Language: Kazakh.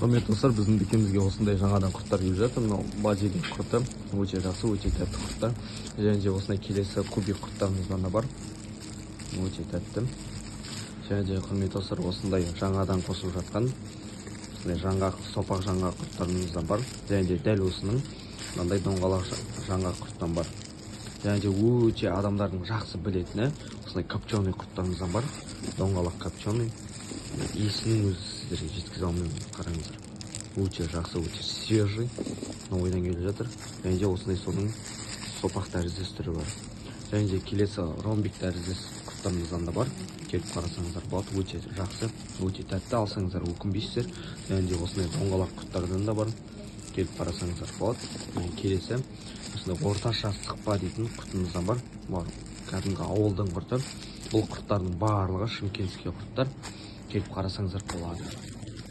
Құрметті достар, біздің дүкенімізге осындай жаңадан құрттар келіп жатыр. Мынау базилик құрты, өте жақсы, өте тәтті құрттар. Және де осындай келесі кубик құрттарымыздан да бар. Өте тәтті. Және де құрметті достар, осындай жаңадан қосылып жатқан жаңғақ, сопақ жаңғақ құрттарымыздан бар. Және де дәл осының мынандай доңғалақ жаңғақ құрттан бар. Және де өте адамдардың жақсы білетіні осындай копченый құрттарымыздан бар. Доңғалақ копченый. Есінің өзі сіздерге жеткізе алмаймын, қараңыздар. Өте жақсы, өте свежий, ойдан келіп жатыр. Және де осындай соның сопақ тәріздес түрі бар. Және де келесі ромбик тәріздес құрттарымыздан да бар. Келіп қарасаңыздар болады, өте жақсы, өте тәтті, алсаңыздар өкінбейсіздер. Және де осындай доңғалақ құрттардан да бар. Келіп қарасаңыздар болады. Келесі осындай орташа сықпа дейтін құртымыздан бар. Кәдімгі ауылдың құрты. Бұл құрттардың барлығы шымкентский құрттар. Келіп қарасаңыздар болады.